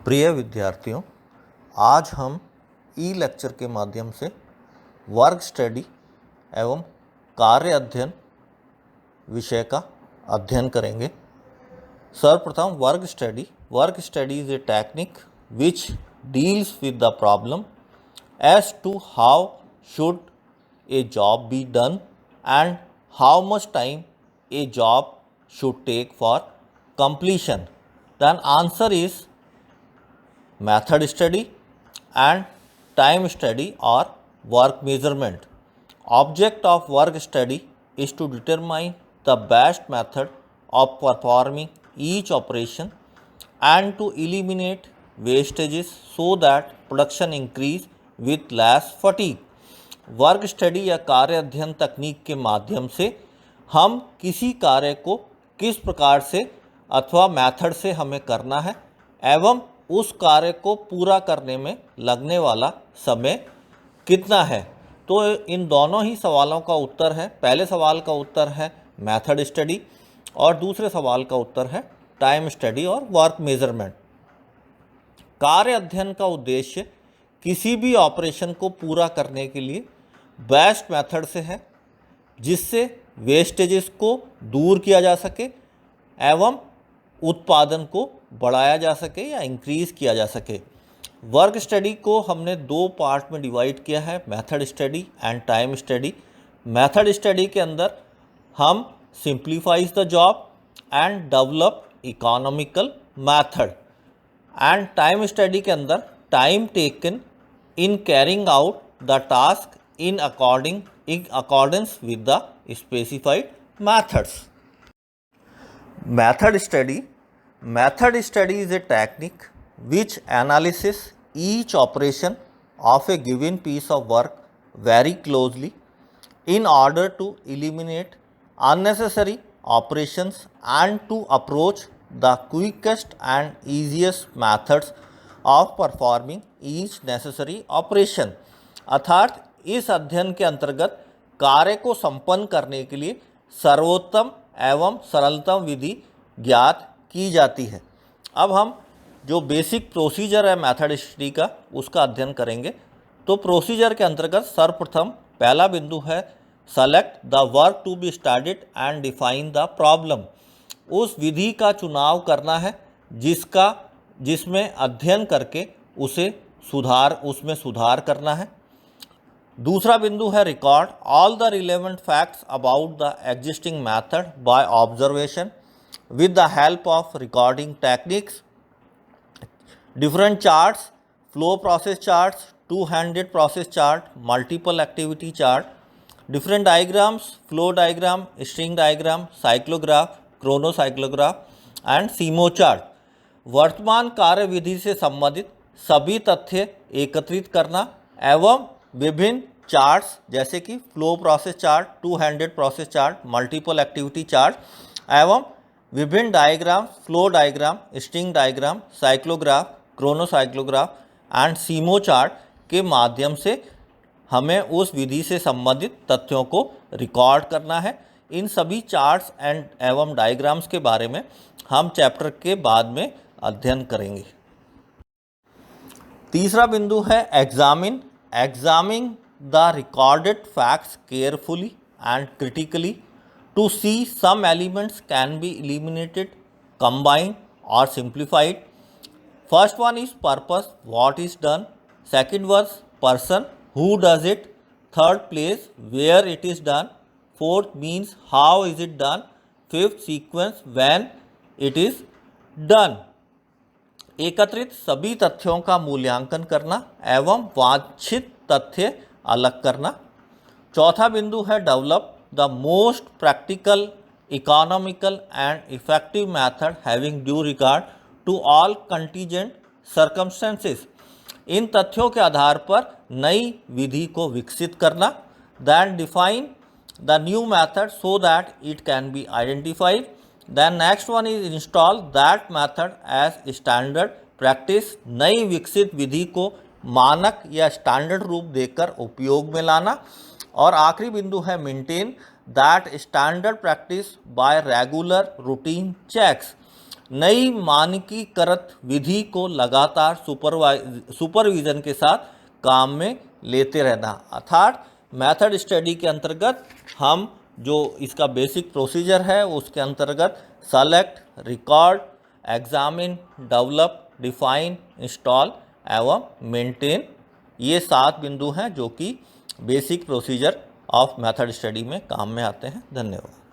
प्रिय विद्यार्थियों, आज हम ई लेक्चर के माध्यम से वर्क स्टडी एवं कार्य अध्ययन विषय का अध्ययन करेंगे। सर्वप्रथम work study is a technique which deals with the problem as to how should a job be done and how much time a job should take for completion. Then answer is method study and time study or work measurement. Object of work study is to determine the best method of performing each operation and to eliminate wastages so that production increase with less fatigue. Work study या कार्य अध्ययन तकनीक के माध्यम से हम किसी कार्य को किस प्रकार से अथवा मेथड से हमें करना है एवं उस कार्य को पूरा करने में लगने वाला समय कितना है। तो इन दोनों ही सवालों का उत्तर है, पहले सवाल का उत्तर है मेथड स्टडी और दूसरे सवाल का उत्तर है टाइम स्टडी और वर्क मेजरमेंट। कार्य अध्ययन का उद्देश्य किसी भी ऑपरेशन को पूरा करने के लिए बेस्ट मेथड से है जिससे वेस्टेजेस को दूर किया जा सके एवं उत्पादन को बढ़ाया जा सके या इंक्रीज़ किया जा सके। वर्क स्टडी को हमने दो पार्ट में डिवाइड किया है, method study and time study. Method study के अंदर हम simplifies the job and develop economical method and time study के अंदर time taken in carrying out the task in accordance with the specified methods. Method study is a technique which analyses each operation of a given piece of work very closely in order to eliminate unnecessary operations and to approach the quickest and easiest methods of performing each necessary operation। अर्थात इस अध्ययन के अंतर्गत कार्य को संपन्न करने के लिए सर्वोत्तम एवं सरलतम विधि ज्ञात की जाती है। अब हम जो बेसिक प्रोसीजर है मेथड स्टडी का उसका अध्ययन करेंगे। तो प्रोसीजर के अंतर्गत सर्वप्रथम पहला बिंदु है select the work to be studied and define the problem. उस विधि का चुनाव करना है जिसमें अध्ययन करके उसमें सुधार करना है। दूसरा बिंदु है record all the relevant facts about the existing method by observation with the help of recording techniques, different charts, flow process charts, two-handed process chart, multiple activity chart, different diagrams, flow diagram, string diagram, cyclograph, chronocyclograph and CMO chart। वर्तमान कार्य विधि से संबंधित सभी तथ्य एकत्रित करना एवं विभिन्न चार्ट्स जैसे कि flow process chart, two handed process chart, multiple activity chart एवं विभिन्न diagram, flow diagram, string diagram, cyclograph, chronocyclograph and simo chart के माध्यम से हमें उस विधि से संबंधित तथ्यों को रिकॉर्ड करना है। इन सभी चार्ट्स एवं डायग्राम्स के बारे में हम चैप्टर के बाद में अध्ययन करेंगे। तीसरा बिंदु है examine the recorded facts carefully and critically to see some elements can be eliminated, combined or simplified। First one is purpose, what is done. Second was person, who does it. Third place, where it is done. Fourth means how is it done. Fifth sequence, when it is done। एकत्रित सभी तथ्यों का मूल्यांकन करना एवं वांछित तथ्य अलग करना। चौथा बिंदु है develop the most practical, economical and effective method having due regard to all contingent circumstances। इन तथ्यों के आधार पर नई विधि को विकसित करना। then define the new method so that it can be identified। then next one is install that method as standard practice। नई विकसित विधि को मानक या स्टैंडर्ड रूप देकर उपयोग में लाना। और आखिरी बिंदु है maintain that standard practice by regular routine checks. नई मानकीकृत विधि को लगातार सुपरविज़न के साथ काम में लेते रहना। अर्थात मेथड स्टडी के अंतर्गत हम जो इसका बेसिक प्रोसीजर है उसके अंतर्गत select, record, examine, develop, define, install एवं मेंटेन, ये 7 बिंदु हैं जो कि basic procedure of method study में काम में आते हैं। धन्यवाद।